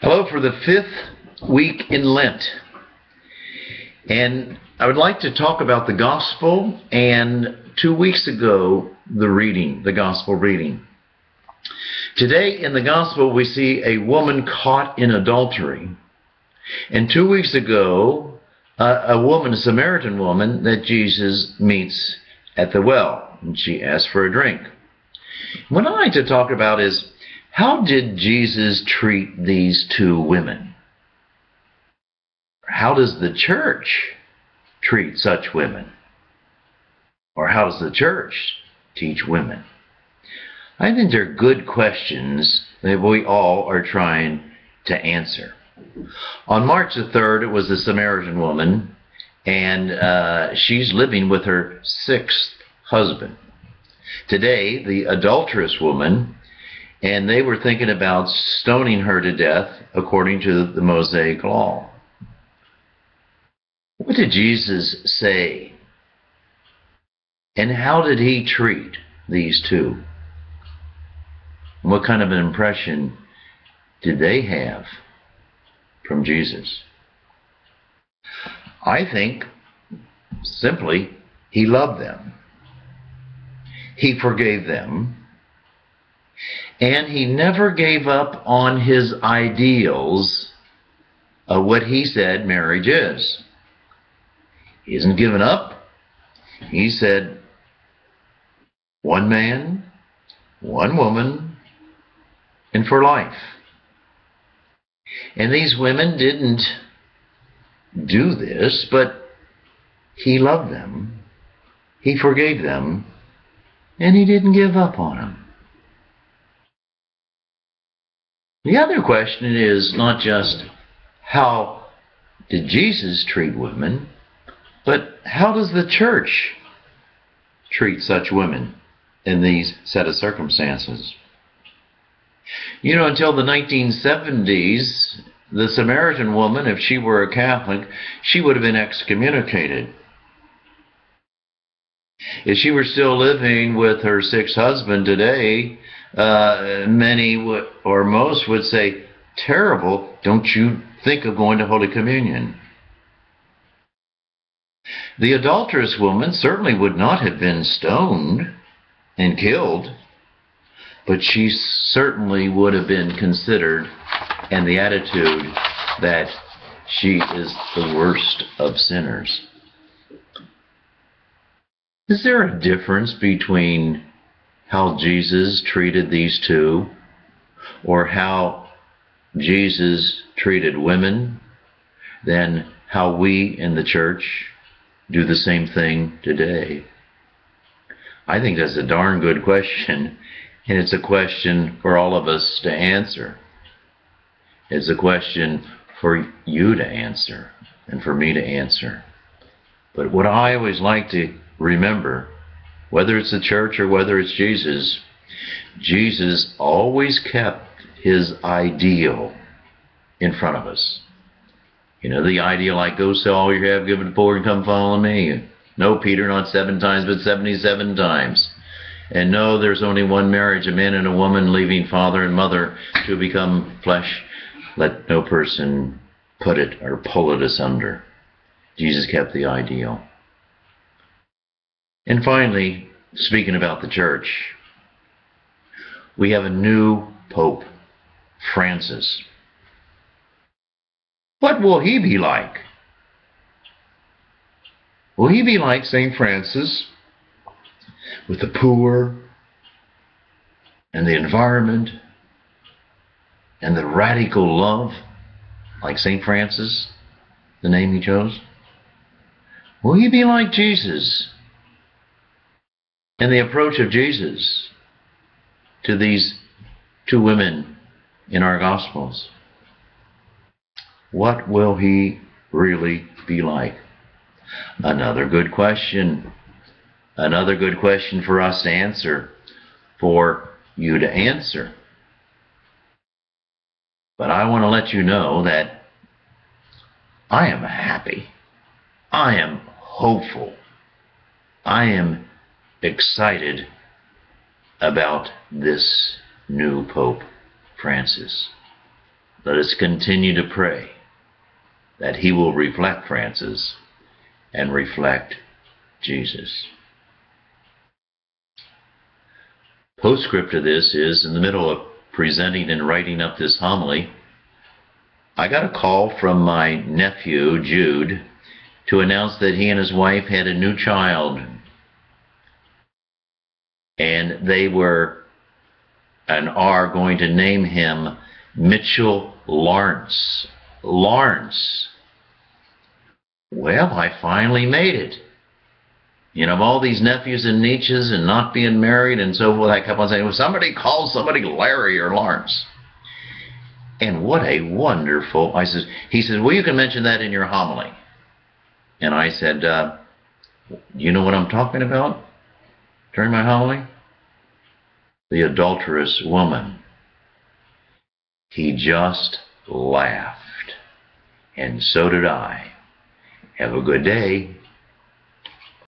Hello for the fifth week in Lent. And I would like to talk about the gospel and 2 weeks ago, the gospel reading. Today in the gospel we see a woman caught in adultery. And 2 weeks ago, a Samaritan woman that Jesus meets at the well. And she asks for a drink. What I'd like to talk about is, how did Jesus treat these two women? How does the church treat such women? Or how does the church teach women? I think they're good questions that we all are trying to answer. On March the 3rd, it was the Samaritan woman, and she's living with her sixth husband. Today, the adulterous woman, and they were thinking about stoning her to death according to the Mosaic law. What did Jesus say? And how did he treat these two? What kind of an impression did they have from Jesus? I think simply he loved them. He forgave them. And he never gave up on his ideals of what he said marriage is. He hasn't given up. He said, one man, one woman, and for life. And these women didn't do this, but he loved them. He forgave them, and he didn't give up on them. The other question is not just how did Jesus treat women, but how does the church treat such women in these set of circumstances? You know, until the 1970s, the Samaritan woman, if she were a Catholic, she would have been excommunicated. If she were still living with her sixth husband today, many would, or most would say, terrible, don't you think of going to Holy Communion. The adulterous woman certainly would not have been stoned and killed, but she certainly would have been considered, and the attitude that she is the worst of sinners. Is there a difference between how Jesus treated these two, or how Jesus treated women, than how we in the church do the same thing today? I think that's a darn good question, and it's a question for all of us to answer. It's a question for you to answer, and for me to answer. But what I always like to remember, whether it's the church or whether it's Jesus, Jesus always kept his ideal in front of us. You know, the ideal like, go sell all you have, give it to the poor, and come follow me. No, Peter, not 7 times, but 77 times. And no, there's only one marriage, a man and a woman leaving father and mother to become flesh. Let no person put it or pull it asunder. Jesus kept the ideal. And finally, speaking about the church, we have a new Pope, Francis. What will he be like? Will he be like St. Francis, with the poor and the environment and the radical love, like St. Francis, the name he chose? Will he be like Jesus and the approach of Jesus to these two women in our Gospels? What will he really be like? Another good question. Another good question for us to answer, for you to answer. But I want to let you know that I am happy. I am hopeful. I am excited about this new Pope Francis. let us continue to pray that he will reflect Francis and reflect Jesus. Postscript to this is, in the middle of presenting and writing up this homily, I got a call from my nephew, Jude, to announce that he and his wife had a new child. And they were and are going to name him Mitchell Lawrence. Lawrence. Well, I finally made it. You know, all these nephews and nieces and not being married and so forth, I kept on saying, well, somebody call somebody Larry or Lawrence. And what a wonderful, he says, well, you can mention that in your homily. And I said, you know what I'm talking about during my homily? The adulterous woman. He just laughed. And so did I. Have a good day.